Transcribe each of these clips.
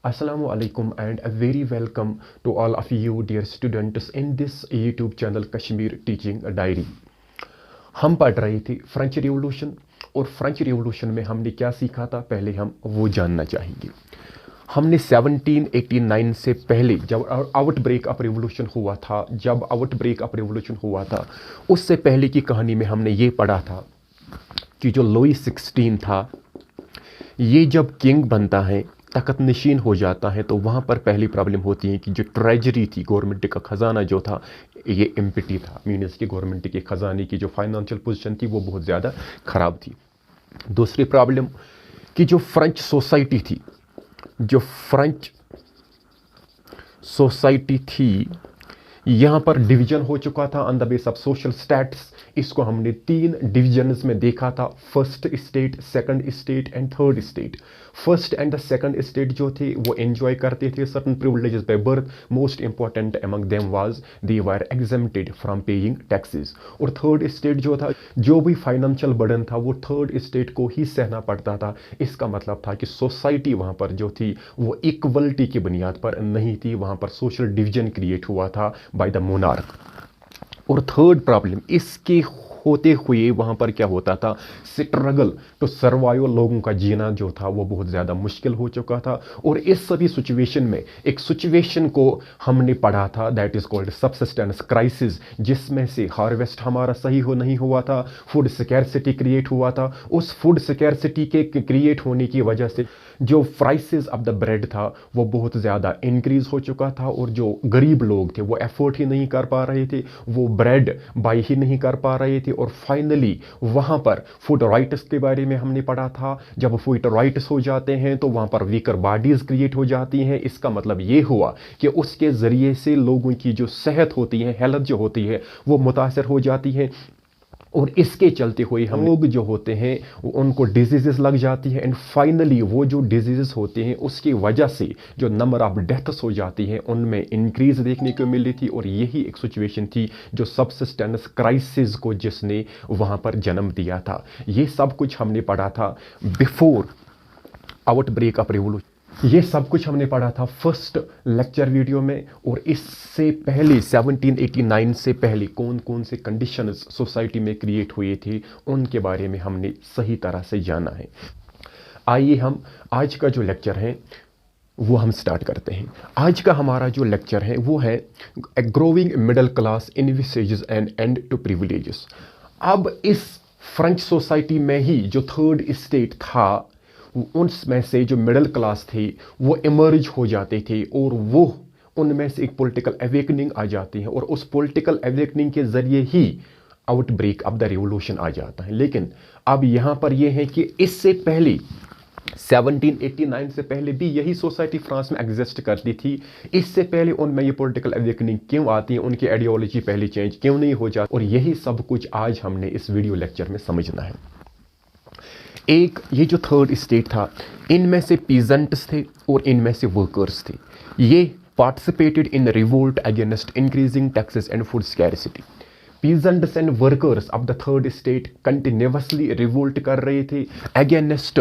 Assalamu alaikum and a very welcome to all of you dear students in this YouTube channel Kashmir Teaching Diary। हम पढ़ रहे थे French revolution और French revolution में हमने क्या सीखा था, पहले हम वो जानना चाहेंगे। हमने 1789 से पहले जब आउटब्रेक ऑफ रिवॉल्यूशन हुआ था, उससे पहले की कहानी में हमने ये पढ़ा था कि जो लुई 16 था, ये जब किंग बनता है, तख्त नशीन हो जाता है, तो वहाँ पर पहली प्रॉब्लम होती है कि जो ट्रेजरी थी, गवर्नमेंट का ख़जाना जो था, ये एम्प्टी था। मीन्स कि गवर्नमेंट के ख़जाने की जो फाइनेंशियल पोजीशन थी वो बहुत ज़्यादा ख़राब थी। दूसरी प्रॉब्लम कि जो फ्रेंच सोसाइटी थी, यहाँ पर डिवीजन हो चुका था on the base of social status. इसको हमने 3 डिविजन्स में देखा था, first state, second state and third state. First and the second state जो थे वो एंजॉय करते थे certain privileges by birth. Most important among them was they were exempted from paying taxes. और थर्ड स्टेट जो था, जो भी फाइनेंशियल बर्डन था वो थर्ड स्टेट को ही सहना पड़ता था। इसका मतलब था कि सोसाइटी वहाँ पर जो थी वो इक्वलिटी की बुनियाद पर नहीं थी, वहाँ पर सोशल डिवीजन क्रिएट हुआ था बाय द मोनार्क। और थर्ड प्रॉब्लम इसके होते हुए वहाँ पर क्या होता था, स्ट्रगल टू सर्वाइव, लोगों का जीना जो था वो बहुत ज़्यादा मुश्किल हो चुका था। और इस सभी सिचुएशन में एक सिचुएशन को हमने पढ़ा था, that is called subsistence crisis, जिसमें से हार्वेस्ट हमारा सही नहीं हुआ था, फूड स्कैरसिटी क्रिएट हुआ था। उस फूड स्कैरसिटी के क्रिएट होने की वजह से जो प्राइसेस ऑफ द ब्रेड था वो बहुत ज़्यादा इंक्रीज़ हो चुका था, और जो गरीब लोग थे वो एफोर्ड ही नहीं कर पा रहे थे, वो ब्रेड बाई ही नहीं कर पा रहे थे। और फाइनली वहाँ पर फूड राइट्स के बारे में हमने पढ़ा था। जब फूड राइट्स हो जाते हैं तो वहाँ पर वीकर बॉडीज़ क्रिएट हो जाती हैं। इसका मतलब ये हुआ कि उसके ज़रिए से लोगों की जो सेहत होती है, हेल्थ जो होती है, वो मुतासर हो जाती है। और इसके चलते हुए हम लोग जो होते हैं उनको डिजीज़ लग जाती है, एंड फाइनली वो जो डिजीज़ होते हैं उसकी वजह से जो नंबर ऑफ डेथ्स हो जाती हैं उनमें इंक्रीज देखने को मिली थी। और यही एक सिचुएशन थी जो सबसिस्टेंस क्राइसिस को जिसने वहाँ पर जन्म दिया था। ये सब कुछ हमने पढ़ा था बिफोर आउटब्रेक ऑफ रिवॉल्यूशन। ये सब कुछ हमने पढ़ा था फर्स्ट लेक्चर वीडियो में। और इससे पहले 1789 से पहले कौन कौन से कंडीशंस सोसाइटी में क्रिएट हुए थे उनके बारे में हमने सही तरह से जाना है। आइए हम आज का जो लेक्चर है वो हम स्टार्ट करते हैं। आज का हमारा जो लेक्चर है वो है a growing middle class envisages and and to privileges. अब इस फ्रेंच सोसाइटी में ही जो थर्ड स्टेट था, उनमें से जो मिडिल क्लास थे वो इमर्ज हो जाते थे, और वो उनमें से एक पॉलिटिकल अवेकनिंग आ जाती है, और उस पॉलिटिकल अवेकनिंग के ज़रिए ही आउटब्रेक ऑफ द रिवॉल्यूशन आ जाता है। लेकिन अब यहाँ पर यह है कि इससे पहले 1789 से पहले भी यही सोसाइटी फ्रांस में एग्जिस्ट करती थी। इससे पहले उनमें ये पॉलिटिकल अवेकनिंग क्यों आती है, उनकी आइडियोलॉजी पहले चेंज क्यों नहीं हो जाती, और यही सब कुछ आज हमने इस वीडियो लेक्चर में समझना है। एक ये जो थर्ड स्टेट था, इनमें से पीजेंट्स थे और इनमें से वर्कर्स थे। ये participated in revolt against increasing taxes and food scarcity. Peasants and workers of the third state continuously revolt कर रहे थे अगेंस्ट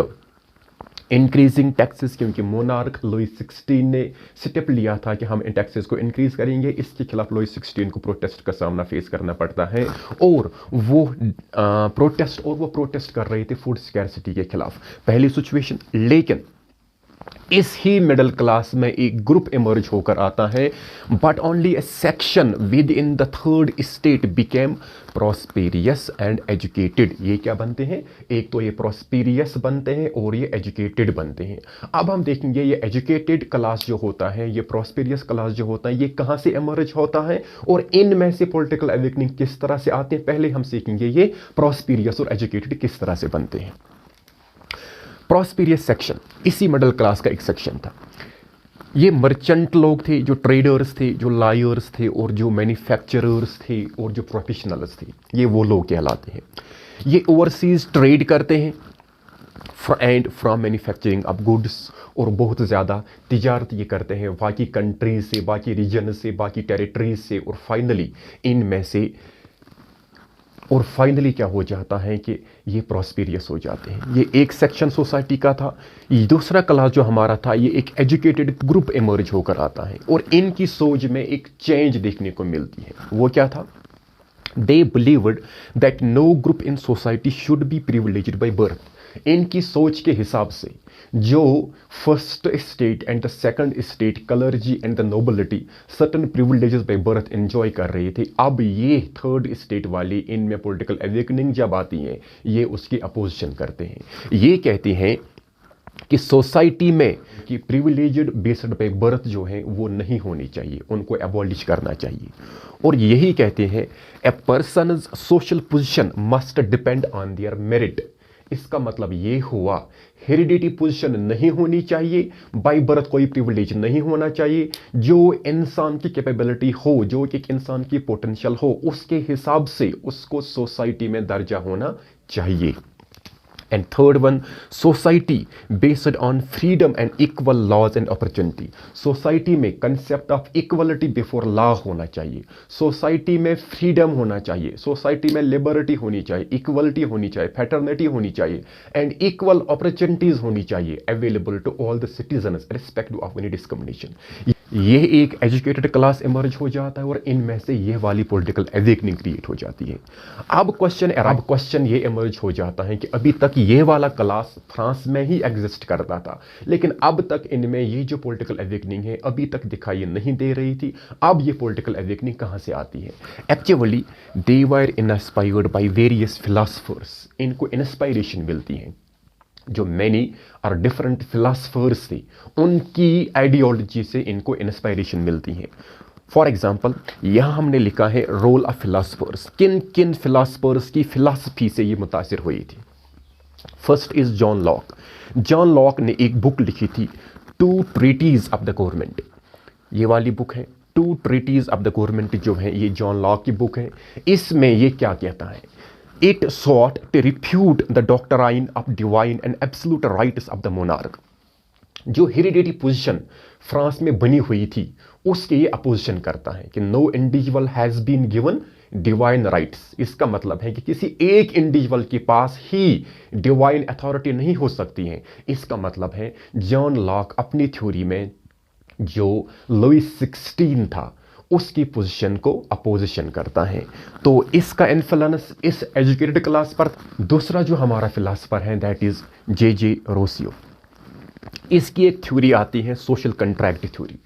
इंक्रीजिंग टैक्सेस, क्योंकि मोनार्क लुई 16 ने स्टेप लिया था कि हम इन टैक्सेस को इंक्रीज करेंगे। इसके खिलाफ लुई 16 को प्रोटेस्ट का सामना फेस करना पड़ता है, और वो प्रोटेस्ट कर रहे थे फूड स्कैरसिटी के खिलाफ। पहली सिचुएशन। लेकिन इस ही मिडिल क्लास में एक ग्रुप इमर्ज होकर आता है, but only A section with in the third state became prosperous and educated. ये क्या बनते हैं, एक तो ये प्रॉस्पेरियस बनते हैं और ये एजुकेटेड बनते हैं। अब हम देखेंगे ये एजुकेटेड क्लास जो होता है, ये प्रॉस्पेरियस क्लास जो होता है, ये कहाँ से इमर्ज होता है और इनमें से पॉलिटिकल अवेकनिंग किस तरह से आते हैं। पहले हम सीखेंगे ये प्रॉस्पेरियस और एजुकेटेड किस तरह से बनते हैं। प्रॉस्पेरियस सेक्शन इसी मिडिल क्लास का एक सेक्शन था। ये मर्चेंट लोग थे, जो ट्रेडर्स थे, जो लायर्स थे, और जो मैन्युफैक्चरर्स थे, और जो प्रोफेशनल्स थे, ये वो लोग कहलाते हैं। ये ओवरसीज ट्रेड करते हैं and from manufacturing of goods, और बहुत ज़्यादा तिजारत ये करते हैं बाकी कंट्रीज से, बाकी रीजन से, बाकी टेरिटरीज से, और फाइनली इनमें से और फाइनली क्या हो जाता है कि ये प्रॉस्पेरियस हो जाते हैं। ये एक सेक्शन सोसाइटी का था। ये दूसरा क्लास जो हमारा था, ये एक एजुकेटेड ग्रुप इमर्ज होकर आता है और इनकी सोच में एक चेंज देखने को मिलती है। वो क्या था? They believed that no group in society should be privileged by birth. इनकी सोच के हिसाब से जो first state and the second state, clergy and the nobility, certain privileges by birth enjoy कर रहे थे, अब ये थर्ड स्टेट वाले, इनमें पॉलिटिकल अवेकनिंग जब आती है, ये उसकी अपोजिशन करते हैं। ये कहते हैं कि सोसाइटी में कि प्रिविलेजेड बेस्ड बाय बर्थ जो है वो नहीं होनी चाहिए, उनको एबॉलिश करना चाहिए। और यही कहते हैं a person's social position must depend on their merit. इसका मतलब ये हुआ हेरिडिटी पोजीशन नहीं होनी चाहिए, बाय बर्थ कोई प्रिविलेज नहीं होना चाहिए। जो इंसान की कैपेबिलिटी हो, जो एक इंसान की पोटेंशियल हो, उसके हिसाब से उसको सोसाइटी में दर्जा होना चाहिए। And third one, society based on freedom and equal laws and opportunity. Society में concept of equality before law होना चाहिए, सोसाइटी में फ्रीडम होना चाहिए, सोसाइटी में लिबर्टी होनी चाहिए, इक्वलिटी होनी चाहिए, फैटर्निटी होनी चाहिए एंड इक्वल अपॉर्चुनिटीज होनी चाहिए available to all the citizens respect of any discrimination. ये एक एजुकेटेड क्लास इमर्ज हो जाता है और इनमें से ये वाली पॉलिटिकल अवेकनिंग क्रिएट हो जाती है। अब क्वेश्चन ये इमर्ज हो जाता है कि अभी तक ये वाला क्लास फ्रांस में ही एग्जिस्ट करता था, लेकिन अब तक इनमें ये जो पॉलिटिकल अवेकनिंग है अभी तक दिखाई नहीं दे रही थी। अब ये पॉलिटिकल अवेकनिंग कहाँ से आती है? Actually they were inspired by various philosophers. इनको इंस्पायरेशन मिलती है जो मैनी और डिफरेंट फिलोसफर्स थे, उनकी आइडियोलॉजी से इनको इंस्पायरेशन मिलती है। फॉर एग्जाम्पल यहाँ हमने लिखा है रोल ऑफ फिलोसफर्स। किन किन फिलोसफर्स की फिलॉसफी से ये मुतासिर हुई थी? First is John Locke. John Locke ने एक बुक लिखी थी, two treatises of the government. ये वाली बुक है, two treatises of the government जो है, ये जॉन लॉक की बुक है। इसमें ये क्या कहता है? It sought to refute the doctrine of divine and absolute rights of the monarch. जो हेरिडिटी पोजीशन फ्रांस में बनी हुई थी उसके ये अपोजिशन करता है कि no individual has been given divine rights. इसका मतलब है कि किसी एक इंडिविजुअल के पास ही डिवाइन अथॉरिटी नहीं हो सकती है। इसका मतलब है जॉन लॉक अपनी थ्योरी में जो लुईस 16 था उसकी पोजीशन को अपोजिशन करता है। तो इसका इन्फ्लुएंस इस एजुकेटेड क्लास पर। दूसरा जो हमारा फिलोसफर है दैट इज जे रोसियो। इसकी एक थ्योरी आती है social contract theory.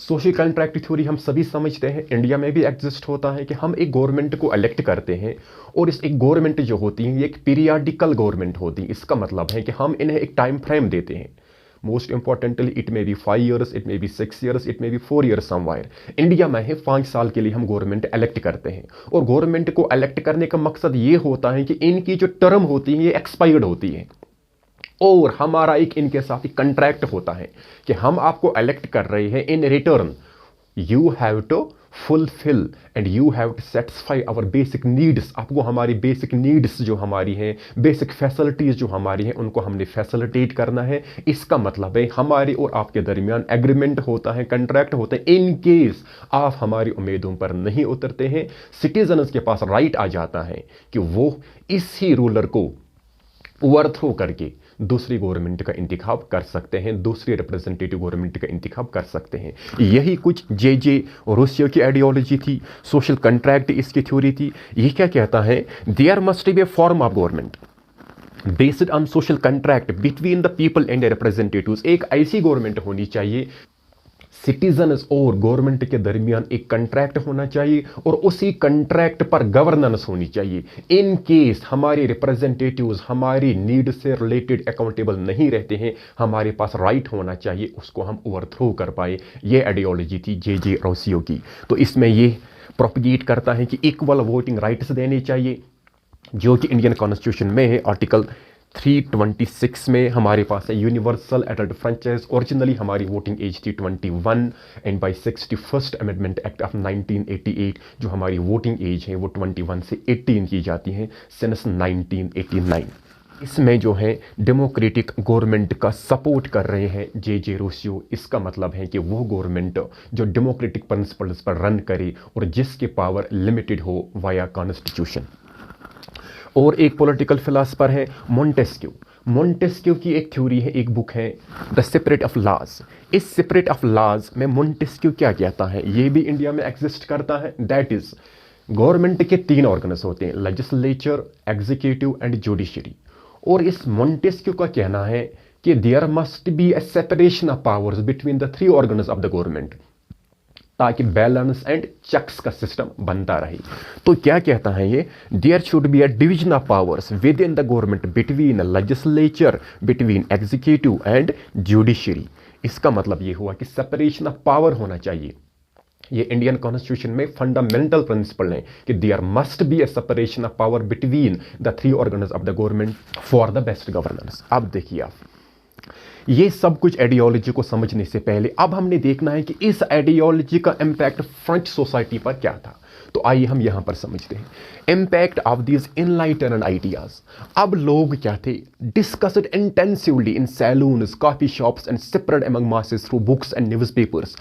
Social contract theory हम सभी समझते हैं, इंडिया में भी एग्जिस्ट होता है कि हम एक गवर्नमेंट को इलेक्ट करते हैं और इस एक गवर्नमेंट जो होती है ये एक पीरियाडिकल गवर्नमेंट होती है। इसका मतलब है कि हम इन्हें एक टाइम फ्रेम देते हैं। Most importantly it may be 5 years, it may be 6 years, it may be 4 years somewhere. India में है 5 साल के लिए हम गवर्नमेंट इलेक्ट करते हैं और गवर्नमेंट को इलेक्ट करने का मकसद ये होता है कि इनकी जो टर्म होती है ये एक्सपायर्ड होती है और हमारा एक इनके साथ एक कंट्रैक्ट होता है कि हम आपको इलेक्ट कर रहे हैं, in return you have to fulfil and you have to satisfy our basic needs. आपको हमारी बेसिक नीड्स जो हमारी हैं, बेसिक फैसिलिटीज जो हमारी हैं, उनको हमने फैसिलिटेट करना है। इसका मतलब है हमारे और आपके दरमियान एग्रीमेंट होता है, कंट्रैक्ट होता है। इन केस आप हमारी उम्मीदों पर नहीं उतरते हैं, सिटीजन्स के पास राइट आ जाता है कि वो इसी रूलर को ओवरथ्रो करके दूसरी गवर्नमेंट का इंतखाब कर सकते हैं, दूसरी रिप्रेजेंटेटिव गवर्नमेंट का इंतखाब कर सकते हैं। यही कुछ जे रोसियो की आइडियोलॉजी थी, सोशल कंट्रैक्ट इसकी थ्योरी थी। ये क्या कहता है? There must be a form of government based on social contract between the people and representatives. एक ऐसी गवर्नमेंट होनी चाहिए, सिटीजन्स और गवर्नमेंट के दरमियान एक कंट्रैक्ट होना चाहिए और उसी कंट्रैक्ट पर गवर्नेंस होनी चाहिए। इन केस हमारे रिप्रेजेंटेटिव्स हमारी नीड से रिलेटेड अकाउंटेबल नहीं रहते हैं, हमारे पास राइट होना चाहिए, उसको हम ओवरथ्रो कर पाए। ये आइडियोलॉजी थी जे रोसियो की। तो इसमें ये प्रोपगेट करता है कि इक्वल वोटिंग राइट्स देने चाहिए, जो कि इंडियन कॉन्स्टिट्यूशन में है। आर्टिकल 326 में हमारे पास है यूनिवर्सल एडल्ट फ्रेंचाइज। ओरिजिनली हमारी वोटिंग एज थी 21 and by 61st amendment act of 1988 जो हमारी वोटिंग एज है वो 21 से 18 की जाती है सिंस 1989। इसमें जो है डेमोक्रेटिक गवर्नमेंट का सपोर्ट कर रहे हैं जे रोसियो। इसका मतलब है कि वो गवर्नमेंट जो डेमोक्रेटिक प्रिंसिपल्स पर रन करे और जिसकी पावर लिमिटेड हो वाया कॉन्स्टिट्यूशन। और एक पॉलिटिकल फिलासफर है मोंटेस्क्यू। मोंटेस्क्यू की एक थ्योरी है, एक बुक है द सेपरेट ऑफ लॉज। इस सेपरेट ऑफ लॉज में मोंटेस्क्यू क्या कहता है, ये भी इंडिया में एग्जिस्ट करता है। दैट इज गवर्नमेंट के 3 ऑर्गन्स होते हैं, लेजिस्लेचर, एग्जीक्यूटिव एंड जुडिशरी। और इस मोंटेस्क्यू का कहना है कि there must be a separation of powers between the 3 organs of the government, ताकि बैलेंस एंड चेक्स का सिस्टम बनता रहे। तो क्या कहता है ये, there should be a division of powers within the government between legislature, between executive and judiciary. इसका मतलब ये हुआ कि सेपरेशन ऑफ पावर होना चाहिए। ये इंडियन कॉन्स्टिट्यूशन में फंडामेंटल प्रिंसिपल है कि there must be a separation of power between the 3 organs of the government for the best governance. अब देखिए आप, ये सब कुछ आइडियोलॉजी को समझने से पहले अब हमने देखना है कि इस आइडियोलॉजी का इंपैक्ट फ्रेंच सोसाइटी पर क्या था। तो आइए हम यहां पर समझते हैं impact of these enlighten ideas. अब लोग क्या थे, discussed intensively in saloons, coffee shops and spread among masses through books and newspapers.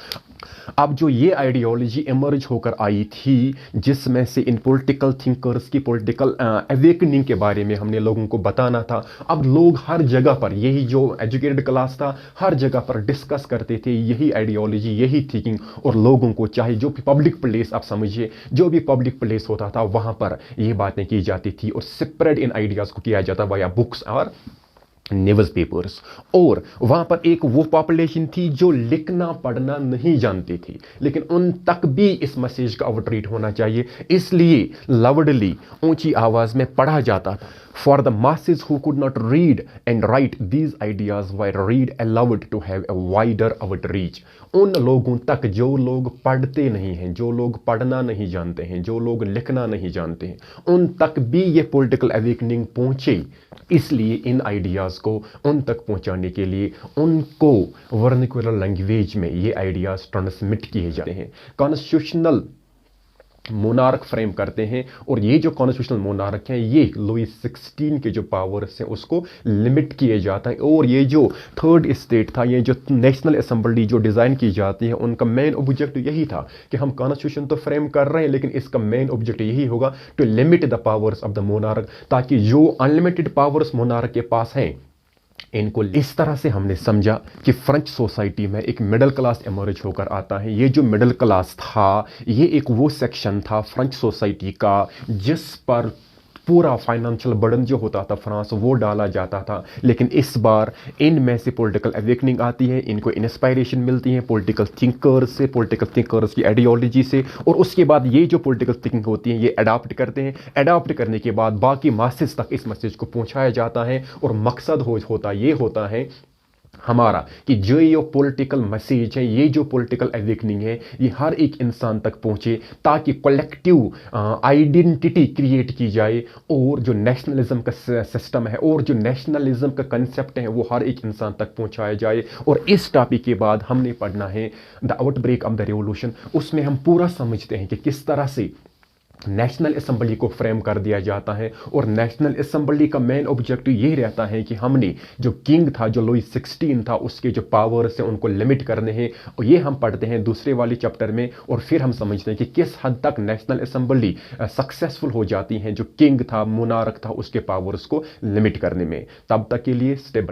अब जो ये आइडियोलॉजी इमर्ज होकर आई थी, जिसमें से इन पॉलिटिकल थिंकर्स की पॉलिटिकल अवेकनिंग के बारे में हमने लोगों को बताना था। अब लोग हर जगह पर, यही जो एजुकेटेड क्लास था, हर जगह पर डिस्कस करते थे यही आइडियोलॉजी, यही थिंकिंग। और लोगों को चाहे जो भी पब्लिक प्लेस, आप समझिए जो भी पब्लिक प्लेस होता था वहां पर ये बातें की जाती थी और स्प्रेड इन आइडियाज को किया जाता वाया बुक्स और न्यूज़ पेपर्स। और वहां पर एक वो पॉपुलेशन थी जो लिखना पढ़ना नहीं जानती थी, लेकिन उन तक भी इस मैसेज का आउटरीच होना चाहिए, इसलिए लाउडली, ऊंची आवाज में पढ़ा जाता था। For the masses who could not read and write, these ideas were read aloud to have a wider outreach. उन लोगों तक जो लोग पढ़ते नहीं हैं, जो लोग पढ़ना नहीं जानते हैं, जो लोग लिखना नहीं जानते हैं, उन तक भी ये पॉलिटिकल अवेकनिंग पहुंचे। इसलिए इन आइडियाज को उन तक पहुंचाने के लिए उनको वर्निकुलर लैंग्वेज में ये आइडियाज ट्रांसमिट किए जाते हैं। कॉन्स्टिट्यूशनल मोनार्क फ्रेम करते हैं, और ये जो कॉन्स्टिट्यूशनल मोनार्क हैं ये लुई 16 के जो पावर्स हैं उसको लिमिट किए जाता है। और ये जो 3rd स्टेट था, ये जो नेशनल असेंबली जो डिज़ाइन की जाती है, उनका मेन ऑब्जेक्टिव यही था कि हम कॉन्स्टिट्यूशन तो फ्रेम कर रहे हैं, लेकिन इसका मेन ऑब्जेक्टिव यही होगा to limit the powers of the monarch, ताकि जो अनलिमिटेड पावर्स मोनार्क के पास हैं इनको। इस तरह से हमने समझा कि फ्रेंच सोसाइटी में एक मिडिल क्लास इमर्ज होकर आता है। ये जो मिडिल क्लास था, ये एक वो सेक्शन था फ्रेंच सोसाइटी का जिस पर पूरा फाइनेंशियल बर्डन जो होता था फ्रांस, वो डाला जाता था। लेकिन इस बार इनमें से पॉलिटिकल अवेकनिंग आती है, इनको इंस्पायरेशन मिलती है पॉलिटिकल थिंकर्स से, पॉलिटिकल थिंकर्स की आइडियोलॉजी से, और उसके बाद ये जो पॉलिटिकल थिंकिंग होती है ये अडॉप्ट करते हैं। अडॉप्ट करने के बाद बाकी मासेस तक इस मैसेज को पहुंचाया जाता है, और मकसद होता है हमारा कि जो ये पॉलिटिकल मैसेज है, ये जो पॉलिटिकल अवेकनिंग है, ये हर एक इंसान तक पहुंचे, ताकि कलेक्टिव आइडेंटिटी क्रिएट की जाए, और जो नेशनलिज्म का सिस्टम है और जो नेशनलिज्म का कंसेप्ट है वो हर एक इंसान तक पहुंचाया जाए। और इस टॉपिक के बाद हमने पढ़ना है the outbreak of the revolution. उसमें हम पूरा समझते हैं कि किस तरह से नेशनल असेंबली को फ्रेम कर दिया जाता है, और नेशनल असेंबली का मेन ऑब्जेक्टिव यही रहता है कि हमने जो किंग था, जो लुई 16 था, उसके जो पावर्स हैं उनको लिमिट करने हैं। और ये हम पढ़ते हैं दूसरे वाले चैप्टर में, और फिर हम समझते हैं कि किस हद तक नेशनल असेंबली सक्सेसफुल हो जाती है जो किंग था, मोनार्क था, उसके पावर्स को लिमिट करने में। तब तक के लिए स्टेबल